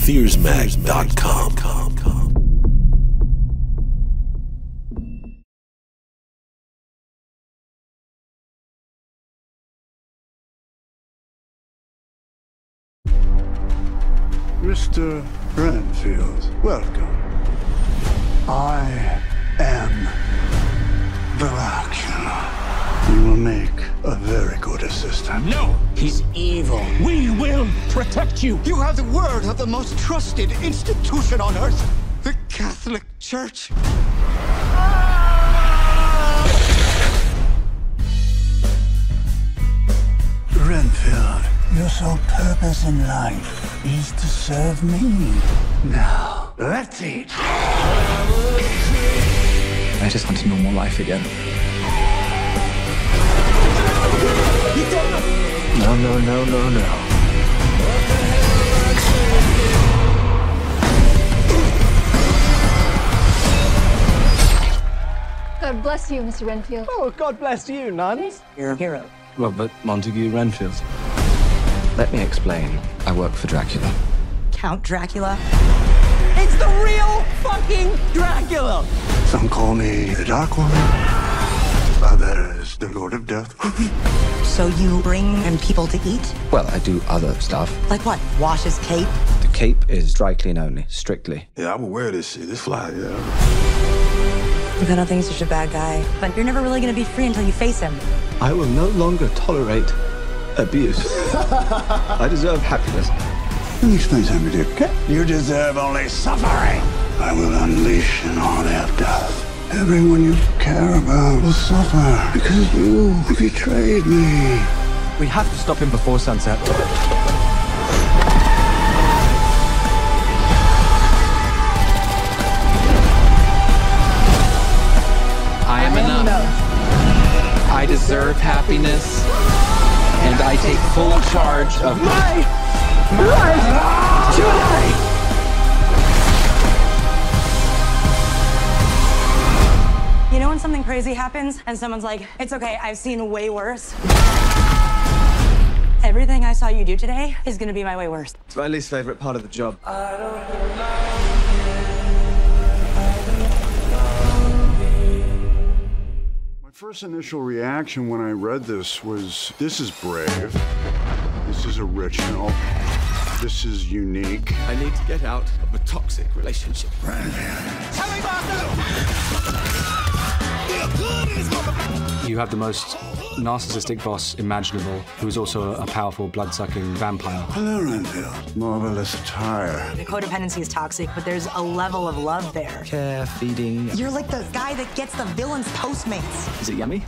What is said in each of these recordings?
FEARSmag.com. Mr. Renfield, welcome. I am Dracula. You will make a very good assistant. No! He's evil. We will protect you! You have the word of the most trusted institution on earth, the Catholic Church. Renfield, your sole purpose in life is to serve me. Now, let's eat. I just want a normal life again. No, no, no, no, no. God bless you, Mr. Renfield. Oh, God bless you, nun. You're a hero. Robert Montague Renfield. Let me explain. I work for Dracula. Count Dracula? It's the real fucking Dracula! Some call me the Dark Woman. Others, the Lord of Death. So you bring him people to eat? Well, I do other stuff. Like what? Wash his cape? The cape is dry clean only, strictly. Yeah, I will wear this shit. This fly, yeah. Look, I don't think he's such a bad guy, but you're never really gonna be free until you face him. I will no longer tolerate abuse. I deserve happiness. Let me explain something to you, okay? You deserve only suffering. I will unleash an army of death. Everyone you care about will suffer because you betrayed me. We have to stop him before sunset. I am enough. I deserve happiness, and I take full charge of my life today. You know when something crazy happens and someone's like, it's okay, I've seen way worse? Everything I saw you do today is gonna be my way worse. It's my least favorite part of the job. My first initial reaction when I read this was, this is brave. This is original. This is unique. I need to get out of a toxic relationship. You have the most narcissistic boss imaginable, who's also a powerful, blood-sucking vampire. Hello, Renfield. Marvelous attire. The codependency is toxic, but there's a level of love there. Care, feeding. You're like the guy that gets the villain's Postmates. Is it yummy?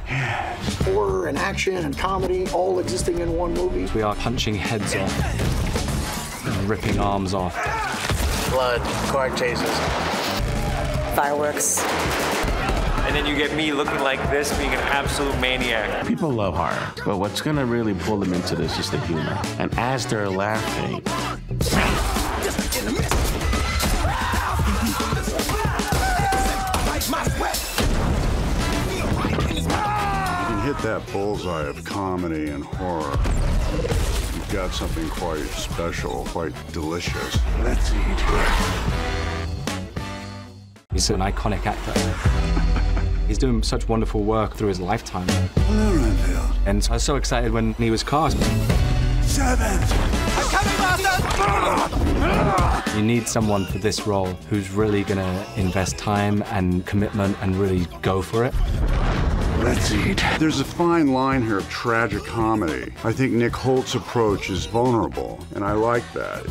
Horror and action and comedy all existing in one movie. We are punching heads off and ripping arms off. Blood, car chases. Fireworks. And then you get me looking like this, being an absolute maniac. People love horror, but what's gonna really pull them into this is the humor. And as they're laughing, You can hit that bullseye of comedy and horror. You've got something quite special, quite delicious. Let's eat. He's an iconic actor. He's doing such wonderful work through his lifetime. Hello, Renfield. And I was so excited when he was cast. Servant! I'm coming, Master! You need someone for this role who's really gonna invest time and commitment and really go for it. Let's eat. There's a fine line here of tragic comedy. I think Nick Hoult's approach is vulnerable, and I like that.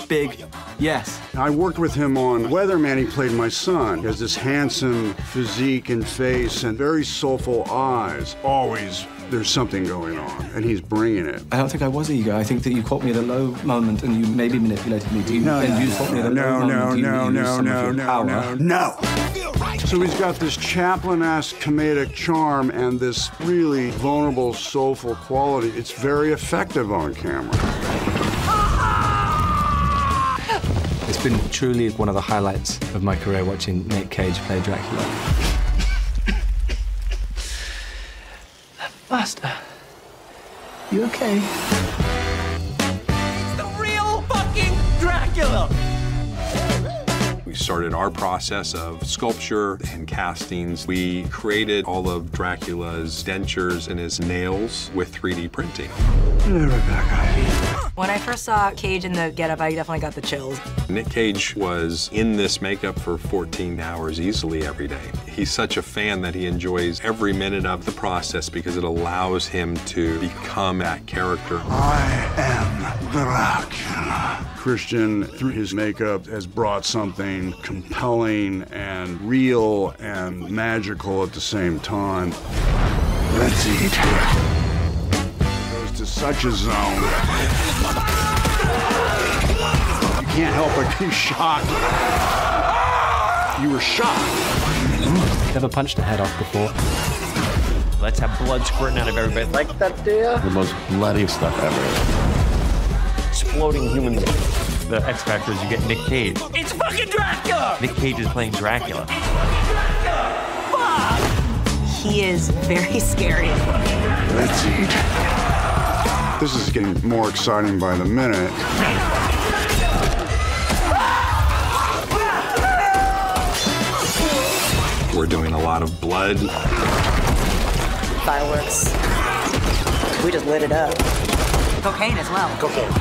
Big yes. I worked with him on Weatherman. He played my son. He has this handsome physique and face and very soulful eyes. Always there's something going on, and he's bringing it. I don't think I was eager. I think that you caught me at a low moment and you maybe manipulated me. You caught me at a low moment. No. So he's got this Chaplin-esque comedic charm and this really vulnerable, soulful quality. It's very effective on camera. It's been truly one of the highlights of my career watching Nick Cage play Dracula. Master, you okay? It's the real fucking Dracula! started our process of sculpture and castings. We created all of Dracula's dentures and his nails with 3D printing. When I first saw Cage in the getup, I definitely got the chills. Nick Cage was in this makeup for 14 hours easily every day. He's such a fan that he enjoys every minute of the process because it allows him to become that character. I am Dracula. Christian, through his makeup, has brought something compelling and real and magical at the same time. Let's eat. Goes to such a zone. You can't help but be shocked. You were shocked. Never punched a head off before. Let's have blood squirting out of everybody. Like that, do you? The most bloody stuff ever. Exploding humans. The X Factor is you get Nick Cage. It's fucking Dracula! Nick Cage is playing Dracula. It's fucking Dracula! Fuck! He is very scary. Let's eat. This is getting more exciting by the minute. We're doing a lot of blood. Fireworks. We just lit it up. Cocaine as well. Cocaine.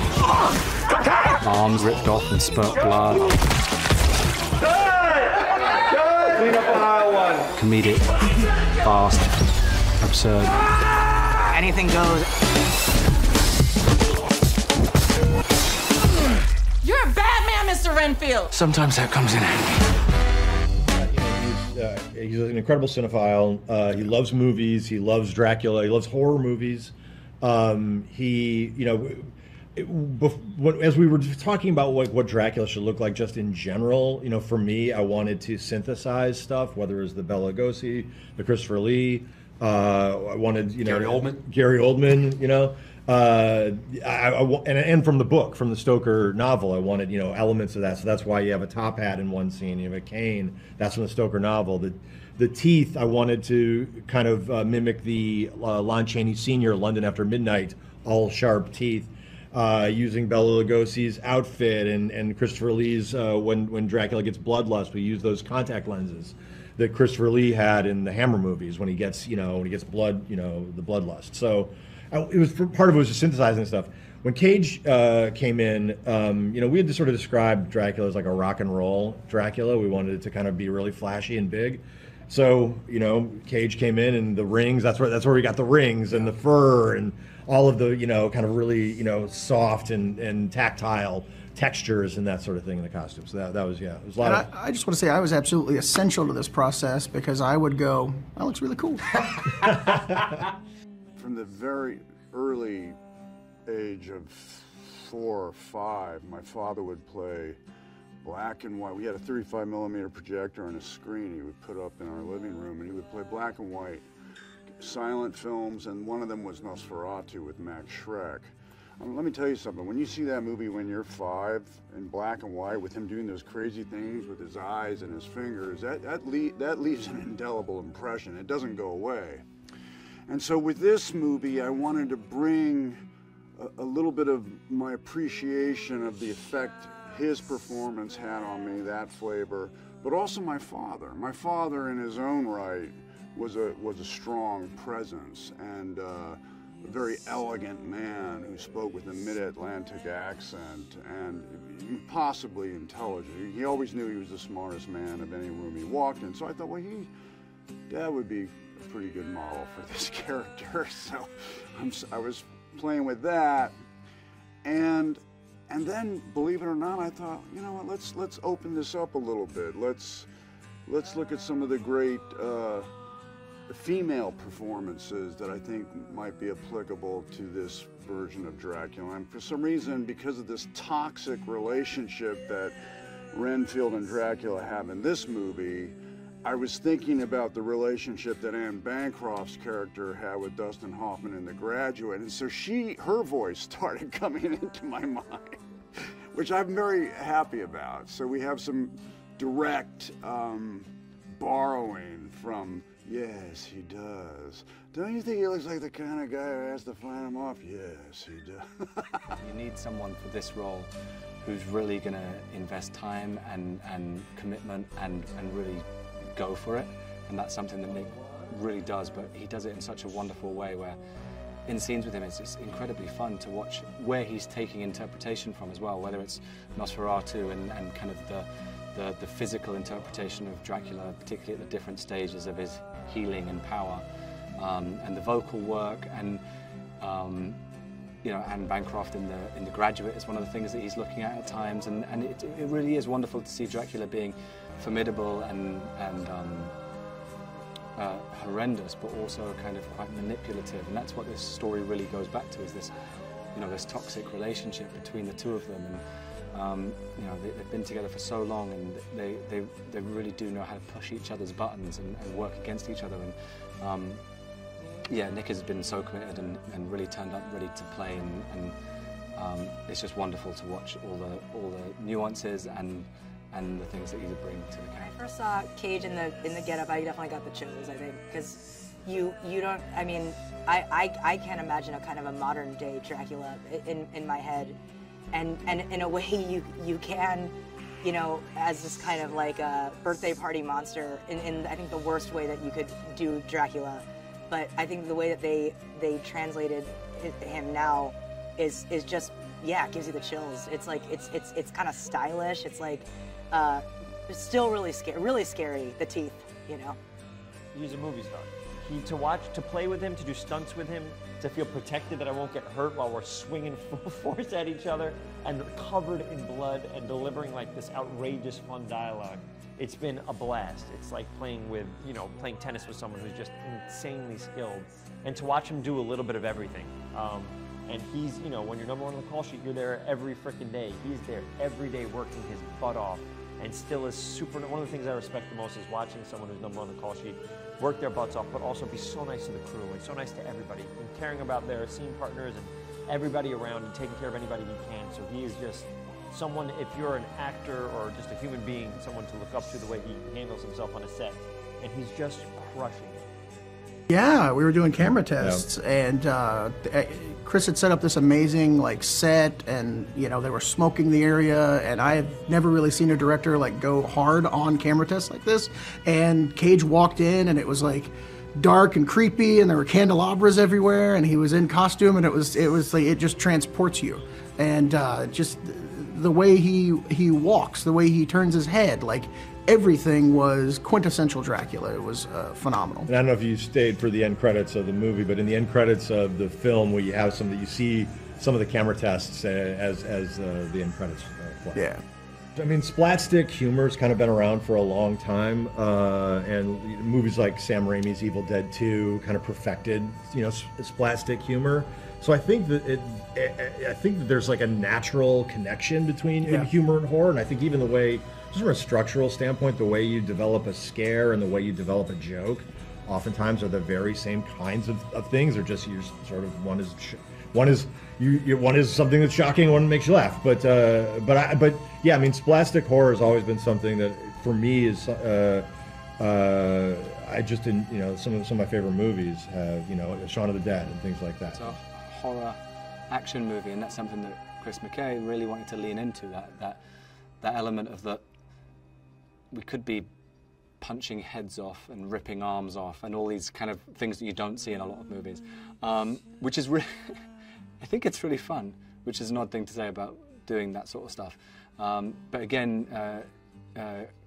Arms ripped off and spurt blood. Clean up on aisle one. Comedic, fast, absurd. Anything goes. You're a bad man, Mr. Renfield! Sometimes that comes in handy. He's an incredible cinephile. He loves movies. He loves Dracula. He loves horror movies. He, you know, as we were talking about what Dracula should look like just in general, you know, for me, I wanted to synthesize stuff, whether it was the Bela Lugosi, the Christopher Lee, I wanted, you know, Gary Oldman, you know, and from the book, from the Stoker novel, I wanted, you know, elements of that. So that's why you have a top hat in one scene, you have a cane, that's from the Stoker novel. The teeth, I wanted to kind of mimic the Lon Chaney Sr. London After Midnight, all sharp teeth. Using Bela Lugosi's outfit and Christopher Lee's when Dracula gets bloodlust, we use those contact lenses that Christopher Lee had in the Hammer movies when he gets, you know, blood, you know, the bloodlust. So it was part of it was just synthesizing stuff. When Cage came in, you know, we had to sort of describe Dracula as like a rock and roll Dracula. We wanted it to kind of be really flashy and big. So, you know, Cage came in and the rings, that's where we got the rings and the fur and all of the, you know, kind of really, you know, soft and tactile textures and that sort of thing in the costume. So that was, yeah, it was a lot of... I just want to say I was absolutely essential to this process because I would go, that looks really cool. From the very early age of 4 or 5, my father would play black and white. We had a 35mm projector and a screen he would put up in our living room, and he would play black and white silent films, and one of them was Nosferatu with Max Schreck. Let me tell you something, when you see that movie when you're 5 in black and white with him doing those crazy things with his eyes and his fingers, that leaves an indelible impression. It doesn't go away. And so with this movie, I wanted to bring a little bit of my appreciation of the effect his performance had on me, that flavor, but also my father. My father, in his own right, was a strong presence and a very elegant man who spoke with a mid-Atlantic accent and possibly intelligent. He always knew he was the smartest man of any room he walked in. So I thought, well, Dad would be a pretty good model for this character. So I was playing with that, and then, believe it or not, I thought, you know what, let's open this up a little bit. Let's look at some of the great female performances that I think might be applicable to this version of Dracula. And for some reason, because of this toxic relationship that Renfield and Dracula have in this movie, I was thinking about the relationship that Anne Bancroft's character had with Dustin Hoffman in The Graduate, and so her voice started coming into my mind, which I'm very happy about. So we have some direct borrowing from Yes, he does. Don't you think he looks like the kind of guy who has to find him off? Yes, he does. You need someone for this role who's really going to invest time and commitment and really go for it. And that's something that Nick really does, but he does it in such a wonderful way where in scenes with him it's just incredibly fun to watch where he's taking interpretation from as well, whether it's Nosferatu and kind of the physical interpretation of Dracula, particularly at the different stages of his healing and power, and the vocal work, and you know, Anne Bancroft in the Graduate is one of the things that he's looking at times, and it really is wonderful to see Dracula being formidable and horrendous, but also kind of quite manipulative, and that's what this story really goes back to, is this, you know, this toxic relationship between the two of them. And you know, they've been together for so long, and they really do know how to push each other's buttons and work against each other. And yeah, Nick has been so committed and really turned up ready to play, and it's just wonderful to watch all the nuances and the things that he would bring to the character. When I first saw Cage in the getup, I definitely got the chills, I think, because you don't, I mean, I can't imagine a kind of a modern day Dracula in my head. And in a way you can, you know, as this kind of like a birthday party monster in I think the worst way that you could do Dracula. But I think the way that they translated him now is just, yeah, it gives you the chills. It's like it's kind of stylish. It's like it's still really scary, the teeth, you know. He's a movie star. To play with him, to do stunts with him, to feel protected that I won't get hurt while we're swinging full force at each other and covered in blood and delivering like this outrageous fun dialogue. It's been a blast. It's like playing tennis with someone who's just insanely skilled. And to watch him do a little bit of everything. And he's, you know, when you're number one on the call sheet, you're there every freaking day. He's there every day working his butt off and still is super. One of the things I respect the most is watching someone who's number one on the call sheet work their butts off, but also be so nice to the crew and so nice to everybody and caring about their scene partners and everybody around and taking care of anybody he can. So he is just someone, if you're an actor or just a human being, someone to look up to the way he handles himself on a set. And he's just crushing it. Yeah, we were doing camera tests, and Chris had set up this amazing like set, and you know they were smoking the area, and I have never really seen a director like go hard on camera tests like this. And Cage walked in, and it was like dark and creepy, and there were candelabras everywhere, and he was in costume, and it was like it just transports you, and just the way he walks, the way he turns his head, like. Everything was quintessential Dracula. It was phenomenal. And I don't know if you stayed for the end credits of the movie, but in the end credits of the film, where you have some that you see some of the camera tests as the end credits play. Yeah. I mean, splatstick humor's kind of been around for a long time, and movies like Sam Raimi's Evil Dead 2 kind of perfected, you know, splatstick humor. So I think that I think that there's like a natural connection between humor and horror, and I think even the way. Just from a structural standpoint, the way you develop a scare and the way you develop a joke, oftentimes are the very same kinds of things. They're just you're sort of one is something that's shocking, one makes you laugh. But yeah, I mean, splastic horror has always been something that for me is I just didn't, you know, some of my favorite movies have, you know, Shaun of the Dead and things like that. It's a horror action movie, and that's something that Chris McKay really wanted to lean into, that element of the. We could be punching heads off and ripping arms off and all these kind of things that you don't see in a lot of movies, which is really, I think it's really fun, which is an odd thing to say about doing that sort of stuff. But again,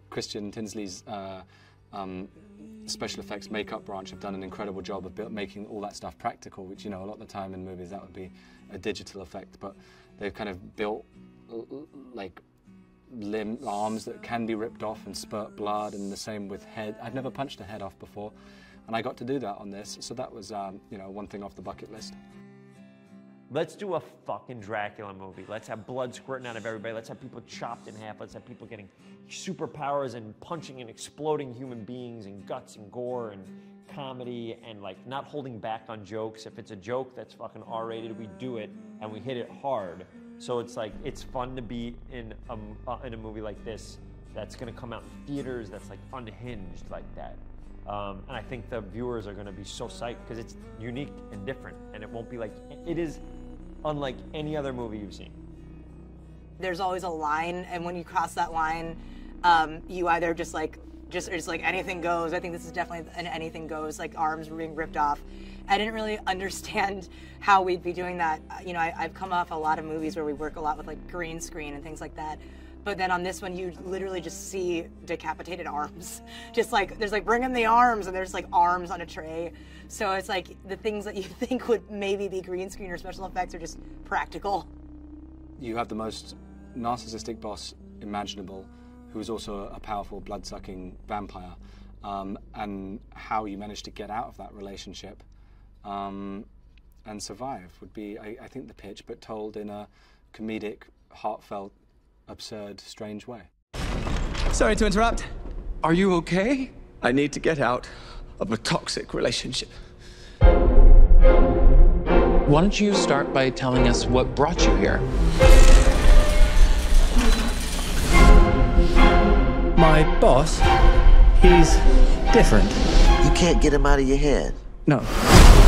Christian Tinsley's special effects makeup branch have done an incredible job of making all that stuff practical, which, you know, a lot of the time in movies that would be a digital effect, but they've kind of built like arms that can be ripped off and spurt blood, and the same with head. I've never punched a head off before, and I got to do that on this, so that was you know, one thing off the bucket list. Let's do a fucking Dracula movie. Let's have blood squirting out of everybody. Let's have people chopped in half. Let's have people getting superpowers and punching and exploding human beings and guts and gore and comedy and like not holding back on jokes. If it's a joke that's fucking R-rated, we do it and we hit it hard. So it's like, it's fun to be in a movie like this that's gonna come out in theaters that's like unhinged like that. And I think the viewers are going to be so psyched because it's unique and different, and it won't be like, it is unlike any other movie you've seen. There's always a line, and when you cross that line, you either just like anything goes. I think this is definitely an anything goes, like arms being ripped off. I didn't really understand how we'd be doing that. You know, I've come off a lot of movies where we work a lot with like green screen and things like that. But then on this one, you literally just see decapitated arms. Just like, there's like, bring in the arms, and there's like arms on a tray. So it's like the things that you think would maybe be green screen or special effects are just practical. You have the most narcissistic boss imaginable, who is also a powerful blood-sucking vampire, and how you manage to get out of that relationship and survive would be, I think, the pitch, but told in a comedic, heartfelt, absurd, strange way. Sorry to interrupt. Are you okay? I need to get out of a toxic relationship. Why don't you start by telling us what brought you here? My boss, he's different. You can't get him out of your head. No.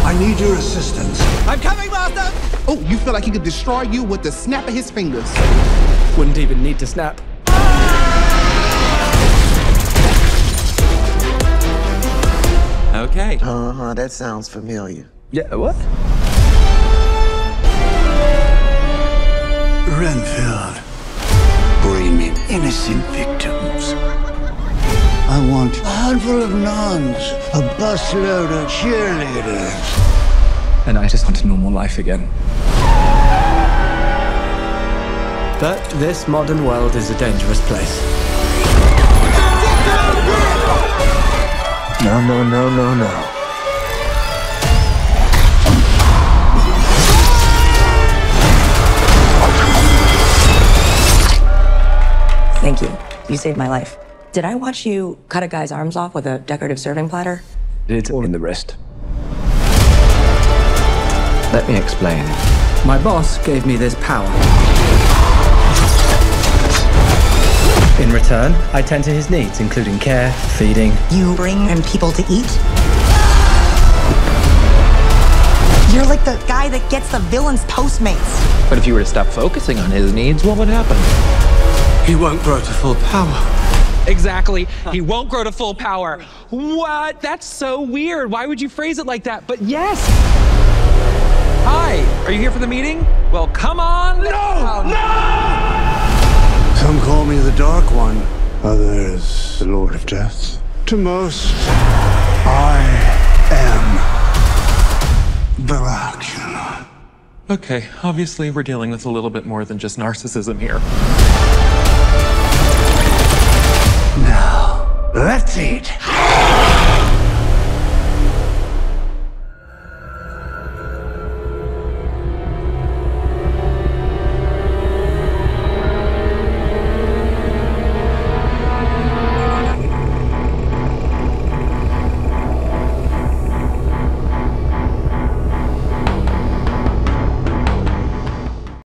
I need your assistance. I'm coming, Master! Oh, you feel like he could destroy you with the snap of his fingers. Wouldn't even need to snap. Okay. That sounds familiar. Yeah, what? Renfield, bring me innocent victims. I want a handful of nuns, a busload of cheerleaders. And I just want a normal life again. But this modern world is a dangerous place. No, no, no, no, no. Thank you. You saved my life. Did I watch you cut a guy's arms off with a decorative serving platter? It's all in the wrist. Let me explain. My boss gave me this power. In return, I tend to his needs, including care, feeding. You bring in people to eat? You're like the guy that gets the villain's Postmates. But if you were to stop focusing on his needs, what would happen? He won't grow to full power. Exactly. He won't grow to full power. What? That's so weird. Why would you phrase it like that? But yes. Hi, are you here for the meeting? Well, come on. No! Some call me the Dark One, others the Lord of Death. To most, I am Dracula. Okay, obviously we're dealing with a little bit more than just narcissism here. Now, let's eat.